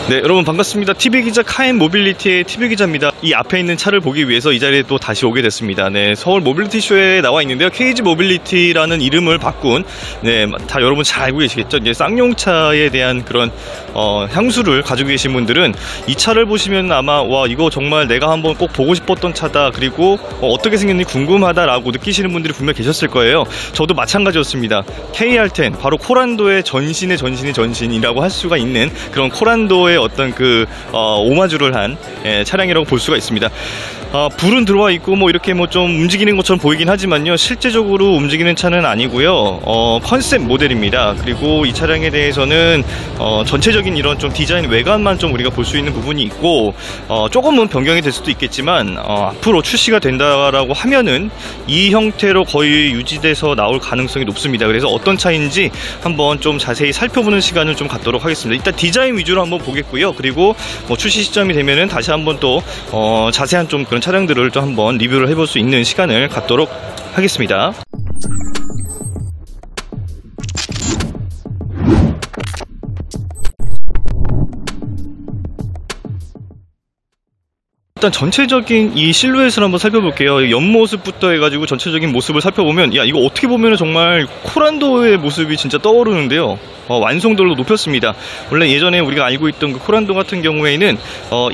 네, 여러분 반갑습니다. TV기자 카엔 모빌리티의 TV기자입니다. 이 앞에 있는 차를 보기 위해서 이 자리에 또 다시 오게 됐습니다. 네, 서울 모빌리티 쇼에 나와 있는데요. KG 모빌리티라는 이름을 바꾼, 네, 다 여러분 잘 알고 계시겠죠? 이제 쌍용차에 대한 그런 향수를 가지고 계신 분들은 이 차를 보시면 아마 와, 이거 정말 내가 한번 꼭 보고 싶었던 차다. 그리고 어떻게 생겼는지 궁금하다라고 느끼시는 분들이 분명 계셨을 거예요. 저도 마찬가지였습니다. KR10, 바로 코란도의 전신이라고 할 수가 있는 그런 코란도의 어떤 그 오마주를 한 차량이라고 볼 수가 있습니다. 불은 들어와 있고 뭐 이렇게 뭐 좀 움직이는 것처럼 보이긴 하지만요, 실제적으로 움직이는 차는 아니고요. 컨셉 모델입니다. 그리고 이 차량에 대해서는 전체적인 이런 좀 디자인 외관만 좀 우리가 볼 수 있는 부분이 있고, 조금은 변경이 될 수도 있겠지만 앞으로 출시가 된다라고 하면은 이 형태로 거의 유지돼서 나올 가능성이 높습니다. 그래서 어떤 차인지 한번 좀 자세히 살펴보는 시간을 좀 갖도록 하겠습니다. 일단 디자인 위주로 한번 보겠고요. 그리고 뭐 출시 시점이 되면은 다시 한번 또 자세한 좀 그런 차량들을 또 한번 리뷰를 해볼 수 있는 시간을 갖도록 하겠습니다. 일단 전체적인 이 실루엣을 한번 살펴볼게요. 옆모습부터 해가지고 전체적인 모습을 살펴보면, 야, 이거 어떻게 보면 정말 코란도의 모습이 진짜 떠오르는데요. 완성도를 높였습니다. 원래 예전에 우리가 알고 있던 그 코란도 같은 경우에는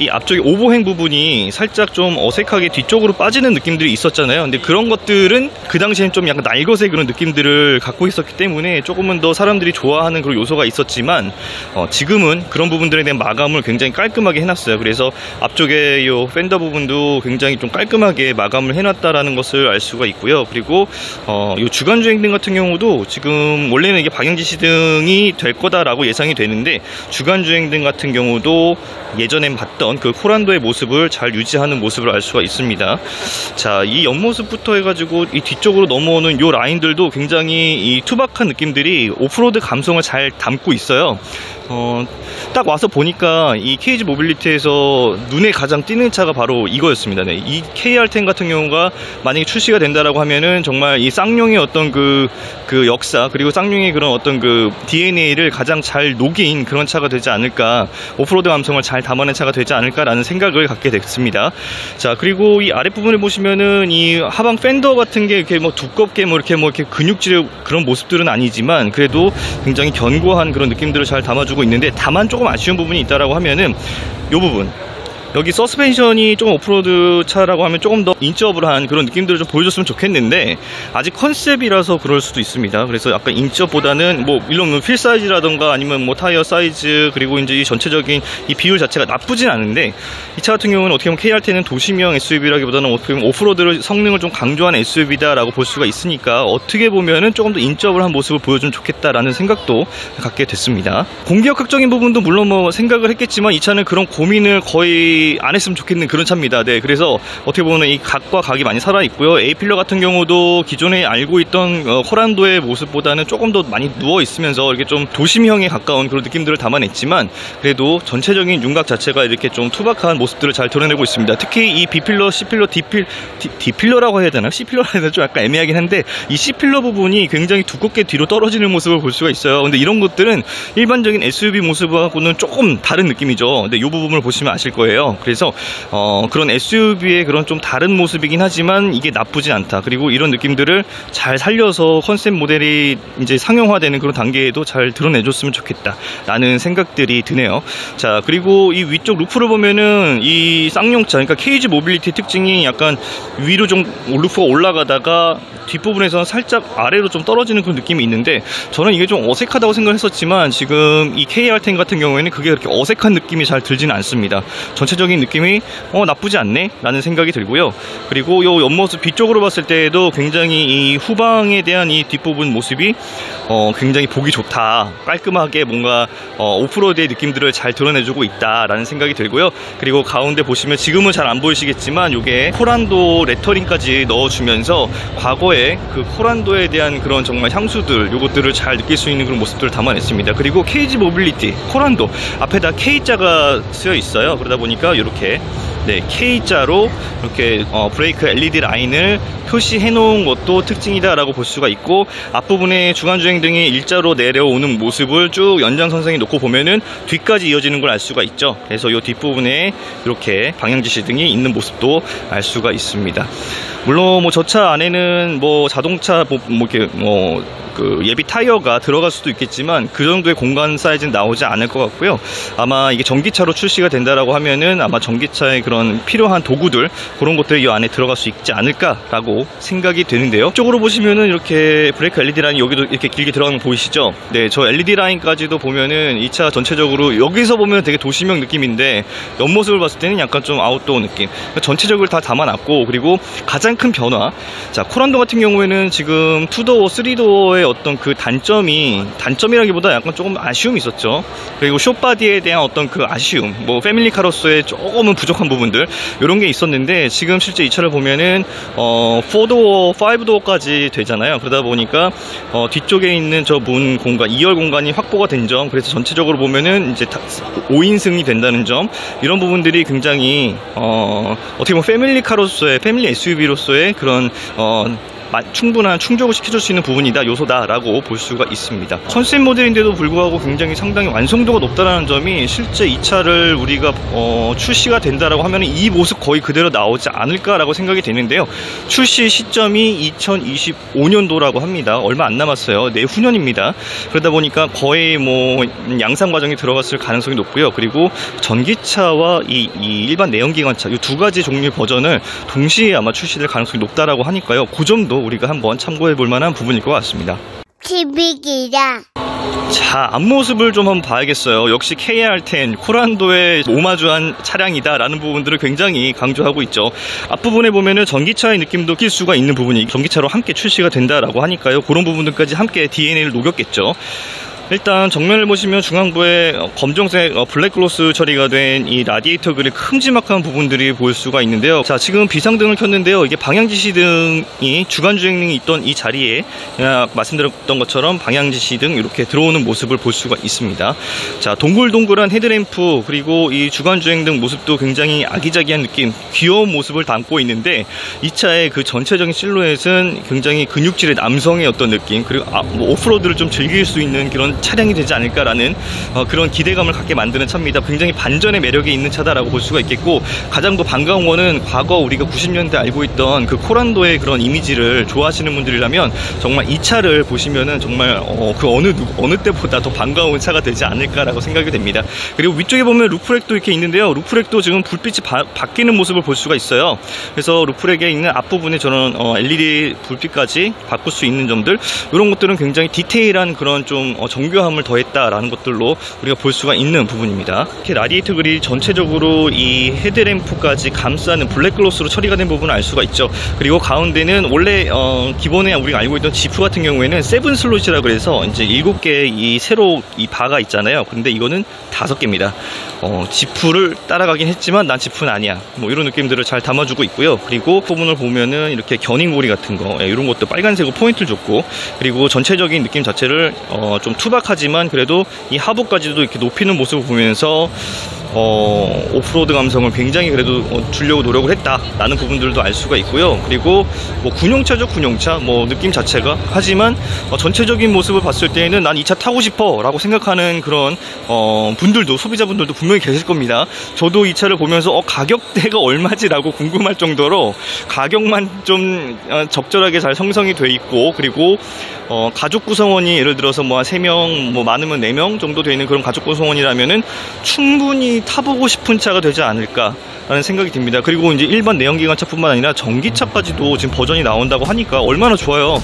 이 앞쪽에 오버행 부분이 살짝 좀 어색하게 뒤쪽으로 빠지는 느낌들이 있었잖아요. 근데 그런 것들은 그 당시엔 좀 약간 날것의 그런 느낌들을 갖고 있었기 때문에 조금은 더 사람들이 좋아하는 그런 요소가 있었지만, 지금은 그런 부분들에 대한 마감을 굉장히 깔끔하게 해놨어요. 그래서 앞쪽에 요 펜더 부분도 굉장히 좀 깔끔하게 마감을 해놨다라는 것을 알 수가 있고요. 그리고 요 주간 주행등 같은 경우도 지금 원래는 이게 방향 지시등이 될 거다라고 예상이 되는데, 주간 주행등 같은 경우도 예전에 봤던 그 코란도의 모습을 잘 유지하는 모습을 알 수가 있습니다. 자, 이 옆모습부터 해가지고 이 뒤쪽으로 넘어오는 요 라인들도 굉장히 이 투박한 느낌들이 오프로드 감성을 잘 담고 있어요. 딱 와서 보니까 이 KG 모빌리티에서 눈에 가장 띄는 차가 바로 이거였습니다. 네, 이 KR10 같은 경우가 만약에 출시가 된다라고 하면은 정말 이 쌍용의 어떤 그 역사, 그리고 쌍용의 그런 어떤 그 DNA를 가장 잘 녹인 그런 차가 되지 않을까, 오프로드 감성을 잘 담아낸 차가 되지 않을까라는 생각을 갖게 됐습니다. 자, 그리고 이 아랫부분을 보시면은 이 하방 팬더 같은 게 이렇게 뭐 두껍게 뭐 이렇게 근육질의 그런 모습들은 아니지만 그래도 굉장히 견고한 그런 느낌들을 잘 담아주고 있는데, 다만 조금 아쉬운 부분이 있다라고 하면은 요 부분, 여기 서스펜션이 조금 오프로드 차라고 하면 조금 더 인치업을 그런 느낌들을 좀 보여줬으면 좋겠는데, 아직 컨셉이라서 그럴 수도 있습니다. 그래서 약간 인치업보다는 뭐 이런 휠 사이즈라던가 아니면 뭐 타이어 사이즈, 그리고 이제 이 전체적인 이 비율 자체가 나쁘진 않은데, 이 차 같은 경우는 어떻게 보면 KR10은 도심형 SUV라기보다는 어떻게 보면 오프로드 성능을 좀 강조한 SUV다라고 볼 수가 있으니까, 어떻게 보면은 조금 더 인치업을 한 모습을 보여주면 좋겠다라는 생각도 갖게 됐습니다. 공기역학적인 부분도 물론 뭐 생각을 했겠지만, 이 차는 그런 고민을 거의 안 했으면 좋겠는 그런 차입니다. 네, 그래서 어떻게 보면 이 각과 각이 많이 살아있고요. A필러 같은 경우도 기존에 알고 있던 코란도의 모습보다는 조금 더 많이 누워있으면서 이렇게 좀 도심형에 가까운 그런 느낌들을 담아냈지만, 그래도 전체적인 윤곽 자체가 이렇게 좀 투박한 모습들을 잘 드러내고 있습니다. 특히 이 B필러, C필러, D필러라고 해야 되나? C필러라고 해야 되나? 좀 약간 애매하긴 한데, 이 C필러 부분이 굉장히 두껍게 뒤로 떨어지는 모습을 볼 수가 있어요. 근데 이런 것들은 일반적인 SUV 모습하고는 조금 다른 느낌이죠. 근데 이 부분을 보시면 아실 거예요. 그래서 그런 SUV의 그런 좀 다른 모습이긴 하지만 이게 나쁘진 않다. 그리고 이런 느낌들을 잘 살려서 컨셉 모델이 이제 상용화되는 그런 단계에도 잘 드러내줬으면 좋겠다 라는 생각들이 드네요. 자, 그리고 이 위쪽 루프를 보면은 이 쌍용차, 그러니까 KG 모빌리티 특징이 약간 위로 좀 루프가 올라가다가 뒷부분에서는 살짝 아래로 좀 떨어지는 그런 느낌이 있는데, 저는 이게 좀 어색하다고 생각했었지만 지금 이 KR10 같은 경우에는 그게 그렇게 어색한 느낌이 잘 들지는 않습니다. 전체적인 느낌이 나쁘지 않네 라는 생각이 들고요. 그리고 요 옆모습 뒤쪽으로 봤을 때에도 굉장히 이 후방에 대한 이 뒷부분 모습이 굉장히 보기 좋다, 깔끔하게 뭔가 오프로드의 느낌들을 잘 드러내주고 있다 라는 생각이 들고요. 그리고 가운데 보시면 지금은 잘 안 보이시겠지만 요게 코란도 레터링까지 넣어주면서 과거에 그 코란도에 대한 그런 정말 향수들, 요것들을 잘 느낄 수 있는 그런 모습들을 담아냈습니다. 그리고 KG 모빌리티 코란도 앞에다 K자가 쓰여 있어요. 그러다 보니까 이렇게 네, K자로 이렇게 브레이크 LED 라인을 표시해 놓은 것도 특징이다라고 볼 수가 있고, 앞부분에 주간주행등이 일자로 내려오는 모습을 쭉 연장선상에 놓고 보면은 뒤까지 이어지는 걸 알 수가 있죠. 그래서 이 뒷부분에 이렇게 방향지시등이 있는 모습도 알 수가 있습니다. 물론 뭐 저 차 안에는 뭐 자동차 이렇게 그 예비 타이어가 들어갈 수도 있겠지만 그 정도의 공간 사이즈는 나오지 않을 것 같고요. 아마 이게 전기차로 출시가 된다라고 하면은 아마 전기차의 그런 필요한 도구들, 그런 것들이 이 안에 들어갈 수 있지 않을까라고 생각이 되는데요. 이쪽으로 보시면은 이렇게 브레이크 LED 라인이 여기도 이렇게 길게 들어가는 거 보이시죠? 네, 저 LED 라인까지도 보면은 이 차 전체적으로 여기서 보면 되게 도시명 느낌인데 옆모습을 봤을 때는 약간 좀 아웃도어 느낌. 전체적으로 다 담아놨고, 그리고 가장 큰 변화, 자, 코란도 같은 경우에는 지금 2도어, 3도어의 어떤 그 단점이라기보다 약간 조금 아쉬움이 있었죠. 그리고 숏바디에 대한 어떤 그 아쉬움, 뭐 패밀리카로서의 조금은 부족한 부분들, 이런 게 있었는데 지금 실제 이 차를 보면은 4도어, 5도어까지 되잖아요. 그러다 보니까 뒤쪽에 있는 저 문 공간, 2열 공간이 확보가 된 점, 그래서 전체적으로 보면은 이제 5인승이 된다는 점, 이런 부분들이 굉장히 어떻게 보면 패밀리카로서의, 패밀리 SUV로서의 그런 충분한 충족을 시켜줄 수 있는 부분이다, 요소다라고 볼 수가 있습니다. 컨셉 모델인데도 불구하고 굉장히 상당히 완성도가 높다라는 점이, 실제 이 차를 우리가 출시가 된다라고 하면 이 모습 거의 그대로 나오지 않을까라고 생각이 되는데요. 출시 시점이 2025년도라고 합니다. 얼마 안 남았어요. 내후년입니다. 그러다 보니까 거의 뭐 양산 과정이 들어갔을 가능성이 높고요. 그리고 전기차와 이 일반 내연기관차, 이 두 가지 종류의 버전을 동시에 아마 출시될 가능성이 높다라고 하니까요. 그 점도 우리가 한번 참고해 볼 만한 부분일 것 같습니다. TV기라. 자, 앞모습을 좀 한번 봐야겠어요. 역시 KR10 코란도에 오마주한 차량이다 라는 부분들을 굉장히 강조하고 있죠. 앞부분에 보면은 전기차의 느낌도 낄 수가 있는 부분이 전기차로 함께 출시가 된다라고 하니까요. 그런 부분들까지 함께 DNA를 녹였겠죠. 일단 정면을 보시면 중앙부에 검정색 블랙글로스 처리가 된 이 라디에이터 그릴 큼지막한 부분들이 보일 수가 있는데요. 자, 지금 비상등을 켰는데요. 이게 방향지시등이 주간주행등이 있던 이 자리에 말씀드렸던 것처럼 방향지시등 이렇게 들어오는 모습을 볼 수가 있습니다. 자, 동글동글한 헤드램프, 그리고 이 주간주행등 모습도 굉장히 아기자기한 느낌, 귀여운 모습을 담고 있는데, 이 차의 그 전체적인 실루엣은 굉장히 근육질의 남성의 어떤 느낌, 그리고 뭐 오프로드를 좀 즐길 수 있는 그런 차량이 되지 않을까라는 그런 기대감을 갖게 만드는 차입니다. 굉장히 반전의 매력이 있는 차다라고 볼 수가 있겠고, 가장 더 반가운 거는 과거 우리가 90년대 알고 있던 그 코란도의 그런 이미지를 좋아하시는 분들이라면 정말 이 차를 보시면은 정말 그 어느 때보다 더 반가운 차가 되지 않을까라고 생각이 됩니다. 그리고 위쪽에 보면 루프렉도 이렇게 있는데요. 루프렉도 지금 불빛이 바뀌는 모습을 볼 수가 있어요. 그래서 루프렉에 있는 앞부분에 저는 LED 불빛까지 바꿀 수 있는 점들, 이런 것들은 굉장히 디테일한 그런 좀 정교함을 더했다라는 것들로 우리가 볼 수가 있는 부분입니다. 이렇게 라디에이터 그릴이 전체적으로 이 헤드램프까지 감싸는 블랙글로스로 처리가 된 부분을 알 수가 있죠. 그리고 가운데는 원래 기본에 우리가 알고 있던 지프 같은 경우에는 세븐 슬롯이라 그래서 이제 7개의 이 세로 이 바가 있잖아요. 근데 이거는 5개입니다. 지프를 따라가긴 했지만 난 지프는 아니야, 뭐 이런 느낌들을 잘 담아주고 있고요. 그리고 부분을 보면은 이렇게 견인고리 같은 거, 이런 것도 빨간색으로 포인트를 줬고, 그리고 전체적인 느낌 자체를 좀 투박하지만 그래도 이 하부까지도 이렇게 높이는 모습을 보면서 오프로드 감성을 굉장히 그래도 주려고 노력을 했다라는 부분들도 알 수가 있고요. 그리고 뭐 군용차죠, 군용차 뭐 느낌 자체가. 하지만 전체적인 모습을 봤을 때에는 난 이 차 타고 싶어 라고 생각하는 그런 분들도, 소비자분들도 분명히 계실 겁니다. 저도 이 차를 보면서 가격대가 얼마지 라고 궁금할 정도로 가격만 좀 적절하게 잘 형성이 돼 있고, 그리고 가족 구성원이 예를 들어서 뭐 한 3명, 뭐 많으면 4명 정도 되는 그런 가족 구성원이라면은 충분히 타보고 싶은 차가 되지 않을까라는 생각이 듭니다. 그리고 이제 일반 내연기관차뿐만 아니라 전기차까지도 지금 버전이 나온다고 하니까 얼마나 좋아요.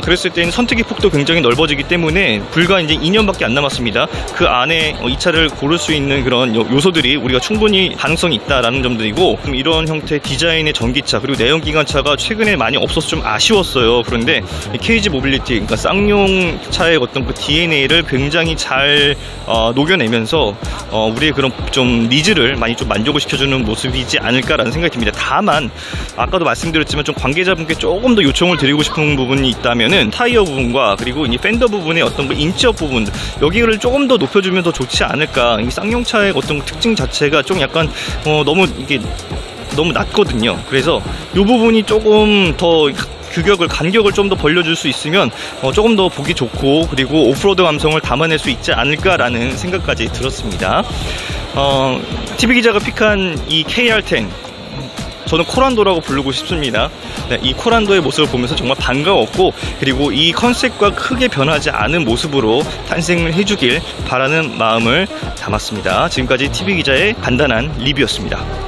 그랬을 때는 선택의 폭도 굉장히 넓어지기 때문에 불과 이제 2년밖에 안 남았습니다. 그 안에 이 차를 고를 수 있는 그런 요소들이 우리가 충분히 가능성이 있다라는 점들이고, 이런 형태의 디자인의 전기차 그리고 내연기관차가 최근에 많이 없어서 좀 아쉬웠어요. 그런데 KG 모빌리티, 그러니까 쌍용차의 어떤 그 DNA를 굉장히 잘 녹여내면서 우리의 그런 좀 니즈를 많이 좀 만족을 시켜주는 모습 모습이지 않을까라는 생각이 듭니다. 다만 아까도 말씀드렸지만 좀 관계자분께 조금 더 요청을 드리고 싶은 부분이 있다면은 타이어 부분과 그리고 이 팬더 부분의 어떤 인치업 부분 여기를 조금 더 높여주면 더 좋지 않을까. 이 쌍용차의 어떤 특징 자체가 좀 약간 너무 이게 너무 낮거든요. 그래서 이 부분이 조금 더 간격을 좀 더 벌려줄 수 있으면 조금 더 보기 좋고 그리고 오프로드 감성을 담아낼 수 있지 않을까라는 생각까지 들었습니다. TV 기자가 픽한 이 KR10 저는 코란도라고 부르고 싶습니다. 네, 이 코란도의 모습을 보면서 정말 반가웠고 그리고 이 컨셉과 크게 변하지 않은 모습으로 탄생을 해주길 바라는 마음을 담았습니다. 지금까지 TV 기자의 간단한 리뷰였습니다.